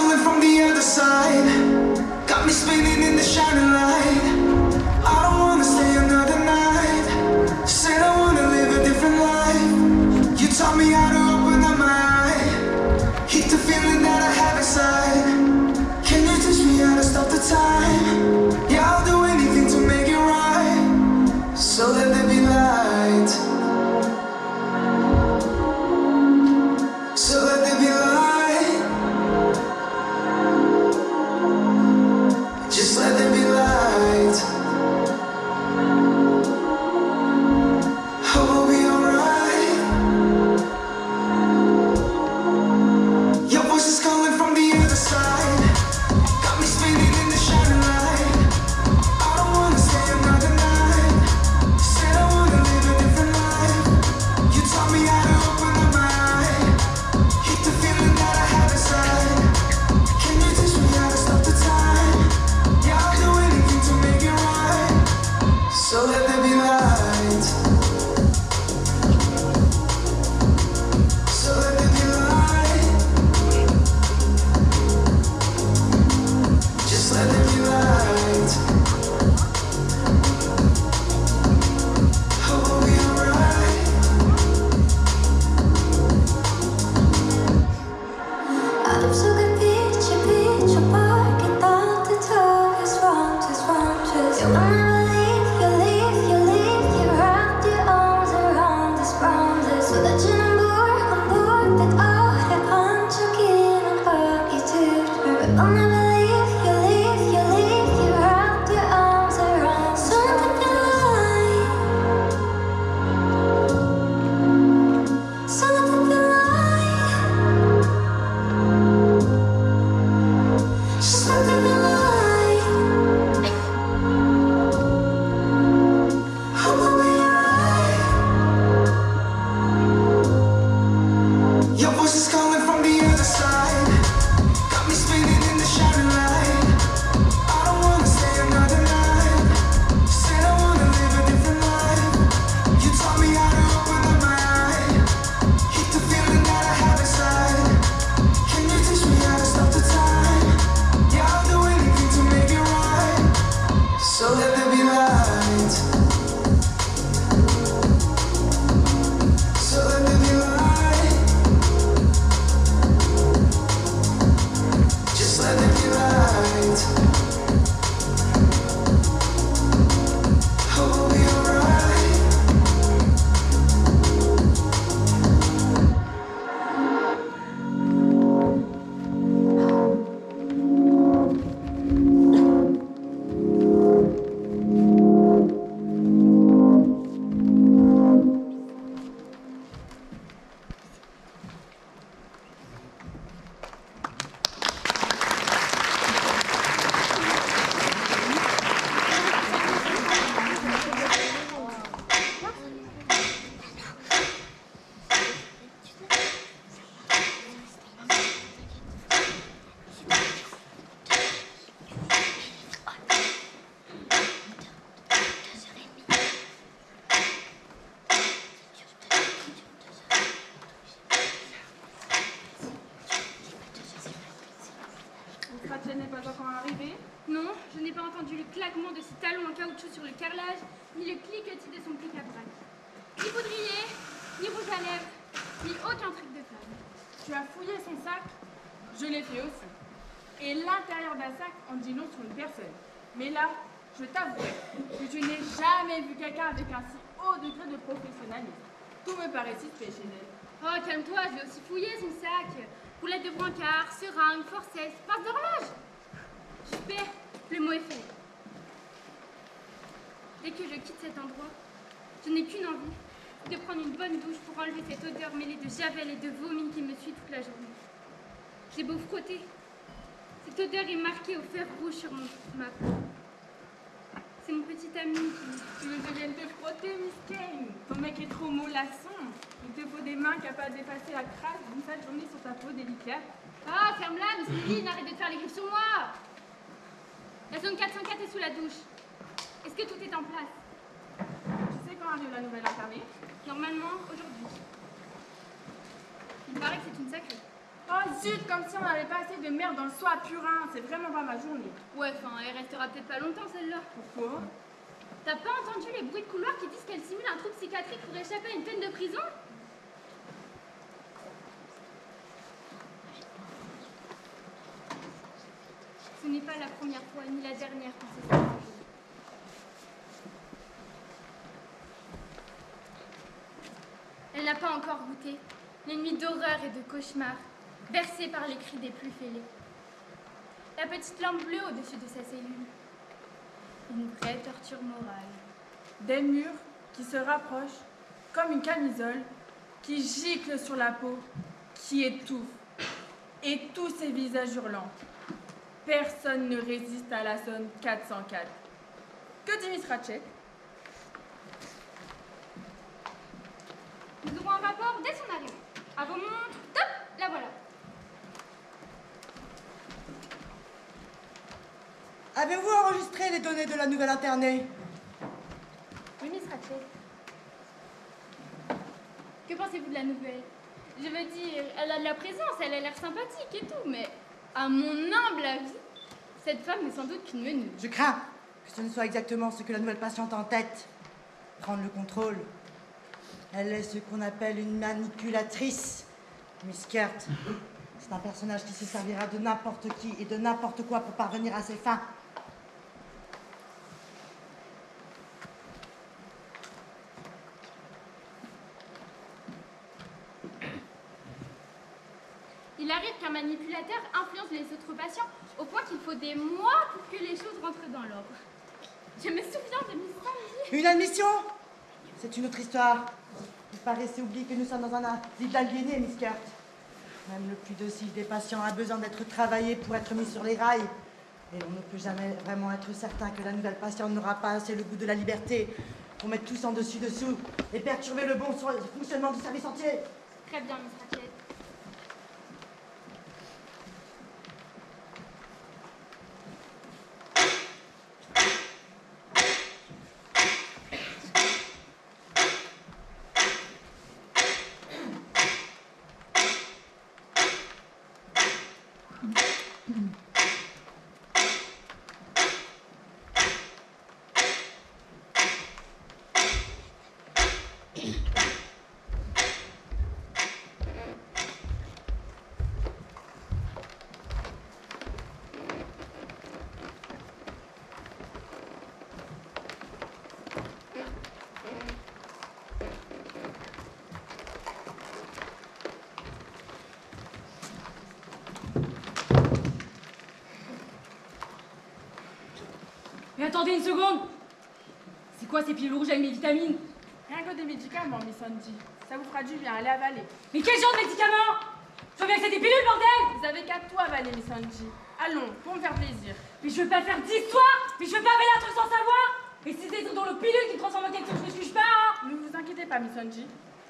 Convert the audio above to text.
calling from the other side. Got me spinning in the shining light. I don't wanna stay another night. Said I wanna live a different life. You taught me how to open up my eye. Hate the feeling that I have inside. Can you teach me how to stop the time? Yeah, I'll do anything to make it right. So let there be light. So let there be light. Just let there be light. Oh, we'll be alright. Your voice is calling from the other side. Got me spinning in the shining light. I don't wanna stay another night. Said I wanna live a different life. You taught me how to open up my eye. Hate the feeling that I have inside. Can you teach me how to stop the time? Yeah, I'll do anything to make it right. So let there be light. So let there be light. Just let there be light. Oh, we'll be alright. Out of sugar picture park and thought the talk is wrong, just wrong, just you wanna leave, you wrap your arms around this, so that you're on board with all the unjoking and hurt you to. But I'll never leave, you wrap your arms around something like, something like. Just let there be light. Oh, we'll be alright. Your voice is calling from the other side. Got me spinning in the shining light. I don't wanna stay another night. Said I wanna live a different life. You taught me how to open up my eye. Hate the feeling that I have inside. Can you teach me how to stop the time? Yeah, I'll do anything to make it right. So let there be light. So let there be light. Just let there be light. Oh, we'll be alright. Rachel n'est pas encore arrivée. Non, je n'ai pas entendu le claquement de ses talons en caoutchouc sur le carrelage, ni le cliquetis de son plic-à-brac. Ni poudrier, ni rouge à lèvres, ni aucun truc de femme. Tu as fouillé son sac? Je l'ai fait aussi. Et l'intérieur d'un sac en dit long sur une personne. Mais là, je t'avouerai que je n'ai jamais vu quelqu'un avec un si haut degré de professionnalisme. Tout me paraît suspect chez elle. Oh, calme-toi, j'ai aussi fouillé son sac. Roulettes de brancard, seringues, forceps, pince d'horloge. Super, le mot est fait. Dès que je quitte cet endroit, je n'ai qu'une envie, de prendre une bonne douche pour enlever cette odeur mêlée de javel et de vomi qui me suit toute la journée. J'ai beau frotter, cette odeur est marquée au fer rouge sur ma peau. C'est mon petit ami qui... Tu veux que je vienne te frotter, Miss Kane? Ton mec est trop mollasson. Il te faut des mains capables d'effacer la crasse d'une sale journée sur ta peau délicate. Ah, ferme-la, Miss Lynn, arrête de faire les griffes sur moi. La zone 404 est sous la douche. Est-ce que tout est en place? Tu sais quand arrive la nouvelle incarnée? Normalement, aujourd'hui. Il paraît que c'est une sacrée. Oh zut, comme si on n'avait pas assez de merde dans le seau à purin. C'est vraiment pas ma journée. Ouais, enfin, elle restera peut-être pas longtemps celle-là. Pourquoi? T'as pas entendu les bruits de couloir qui disent qu'elle simule un trouble psychiatrique pour échapper à une peine de prison? Ce n'est pas la première fois, ni la dernière qu'on s'est fait. Elle n'a pas encore goûté les nuits d'horreur et de cauchemar, bercées par les cris des plus fêlés. La petite lampe bleue au-dessus de sa cellule. Une vraie torture morale. Des murs qui se rapprochent comme une camisole qui gicle sur la peau, qui étouffe. Et tous ces visages hurlants. Personne ne résiste à la sonne 404. Que dit Miss Ratchet? Nous aurons un rapport dès son arrivée. À vos montres, top, la voilà. Avez-vous enregistré les données de la nouvelle internée? Oui, Miss Ratchet. Que pensez-vous de la nouvelle? Je veux dire, elle a de la présence, elle a l'air sympathique et tout, mais à mon humble avis, cette femme n'est sans doute qu'une meneuse. Je crains que ce ne soit exactement ce que la nouvelle patiente a en tête. Prendre le contrôle. Elle est ce qu'on appelle une manipulatrice. Miss Kurt, c'est un personnage qui se servira de n'importe qui et de n'importe quoi pour parvenir à ses fins. Il arrive qu'un manipulateur influence les autres patients au point qu'il faut des mois pour que les choses rentrent dans l'ordre. Je me souviens de Miss Sandy. Une admission? C'est une autre histoire. Vous paraissez oublier que nous sommes dans un asile d'aliénés, Miss Kurt. Même le plus docile des patients a besoin d'être travaillé pour être mis sur les rails. Et on ne peut jamais vraiment être certain que la nouvelle patiente n'aura pas assez le goût de la liberté pour mettre tous en dessus-dessous et perturber le bon fonctionnement du service entier. Très bien, Miss Ratchet. Mais attendez une seconde! C'est quoi ces pilules rouges avec mes vitamines? Rien que des médicaments, Miss Sandy. Ça vous fera du bien, allez avaler. Mais quel genre de médicaments? Je veux bien que c'est des pilules, bordel! Vous avez qu'à tout avaler, Miss Sandy. Allons, pour me faire plaisir. Mais je veux pas faire d'histoire! Mais je veux pas avaler un truc sans savoir! Et si c'est dans le pilule qui me transforme en quelque chose, je ne suis pas, hein! Ne vous inquiétez pas, Miss Sandy.